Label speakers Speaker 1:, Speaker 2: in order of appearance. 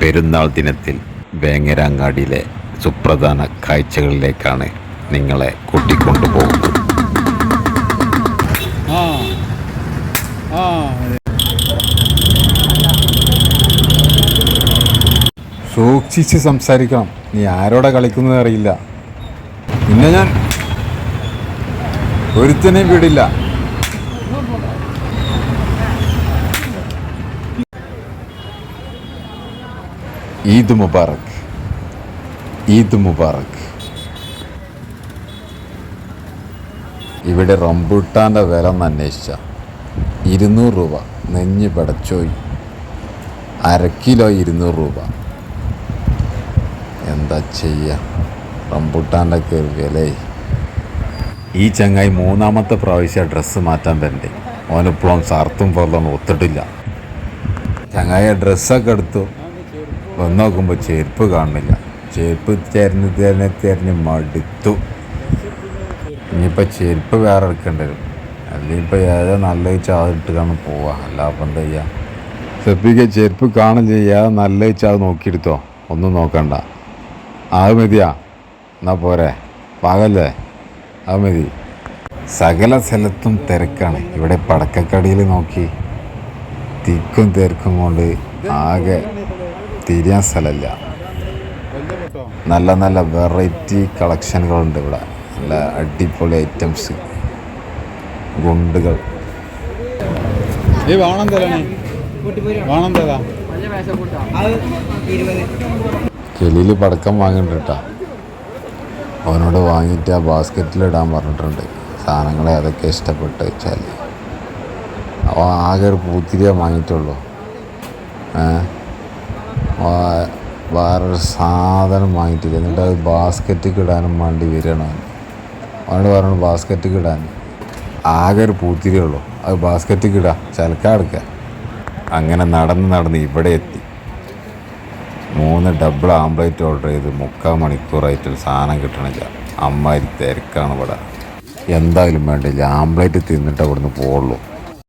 Speaker 1: പെരുന്നാൾ ദിനത്തിൽ വേങ്ങരങ്ങാടിയിലെ സുപ്രധാന കാഴ്ചകളിലേക്കാണ് നിങ്ങളെ കൂട്ടിക്കൊണ്ടുപോകുന്നത്.
Speaker 2: സൂക്ഷിച്ച് സംസാരിക്കണം. നീ ആരോടെ കളിക്കുന്നത് അറിയില്ല. പിന്നെ ഞാൻ ഒരുത്തനെയും വിടില്ല. ഈദ് മുബാറക്, ഈദ് മുബാറക്. ഇവിടെ റംബൂട്ടാൻ്റെ വില ഒന്ന് അന്വേഷിച്ച 200 രൂപ. നെഞ്ഞ് പടച്ചോയി, 1/2 കിലോ 200 രൂപ. എന്താ ചെയ്യുക, റംബൂട്ടാൻ്റെ ഒക്കെ വില. ഈ ചങ്ങായി 3ാമത്തെ പ്രാവശ്യം ഡ്രസ്സ് മാറ്റാൻ വരണ്ടേ. ഓനിപ്പോഴും സർത്തും പൊറലൊന്നും ഒത്തിട്ടില്ല. ചങ്ങായി ഡ്രസ്സൊക്കെ എടുത്തു വന്ന് നോക്കുമ്പോൾ ചെരുപ്പ് കാണുന്നില്ല. ചെരുപ്പ് തിരഞ്ഞ് മടുത്തു. ഇനിയിപ്പോൾ ചെരുപ്പ് വേറെ എടുക്കേണ്ടി വരും. അല്ലെങ്കിൽ ഇപ്പോൾ ഏതാ നല്ല ചാതിട്ട് കാണും പോവാ. അല്ല അപ്പം എന്താ ചെയ്യുക. സെപ്പിക്ക് ചെരുപ്പ് കാണില്ല. ഏതാ നല്ല ചാത് നോക്കിയെടുത്തോ, ഒന്നും നോക്കണ്ട. അത് മതിയാ, എന്നാൽ പോരെ, പാകല്ലേ, അത് മതി. സകല സ്ഥലത്തും തിരക്കാണ്. ഇവിടെ പടക്കക്കടിയിൽ നോക്കി തിക്കും തിരക്കും കൊണ്ട് ആകെ തിരിയാൻ സ്ഥലമില്ല. നല്ല നല്ല വെറൈറ്റി കളക്ഷനുകളുണ്ട് ഇവിടെ. നല്ല അടിപൊളി ഐറ്റംസ്, ഗുണ്ടുകൾ. കെലിയിൽ പടക്കം വാങ്ങിയിട്ടുണ്ട് കേട്ടോ. അവനോട് വാങ്ങിയിട്ട് ആ ബാസ്ക്കറ്റിലിടാൻ പറഞ്ഞിട്ടുണ്ട്. സാധനങ്ങളെ അതൊക്കെ ഇഷ്ടപ്പെട്ട് വെച്ചാൽ അവ ആകെ ഒരു പൂത്തിരിയെ വാങ്ങിയിട്ടുള്ളൂ. വേറൊരു സാധനം വാങ്ങിയിട്ടില്ല. എന്നിട്ട് അത് ബാസ്ക്കറ്റിൽ ഇടാനും വേണ്ടി വരണം. അവനോട് പറഞ്ഞു ബാസ്ക്കറ്റിൽ ഇടാൻ. ആകെ ഒരു പൂത്തിരിയേ ഉള്ളൂ, അത് ബാസ്ക്കറ്റിൽ ഇടാം, ചിലക്കാൻ എടുക്കുക. അങ്ങനെ നടന്ന് ഇവിടെ എത്തി. 3 ഡബിൾ ആംപ്ലേറ്റ് ഓർഡർ ചെയ്ത് 3/4 മണിക്കൂറായിട്ട് സാധനം കിട്ടണില്ല. അമ്മാതിരി തിരക്കാണ് ഇവിടെ. എന്തായാലും വേണ്ടില്ല, ആംപ്ലേറ്റ് തിന്നിട്ട് അവിടുന്ന് പോകുള്ളൂ.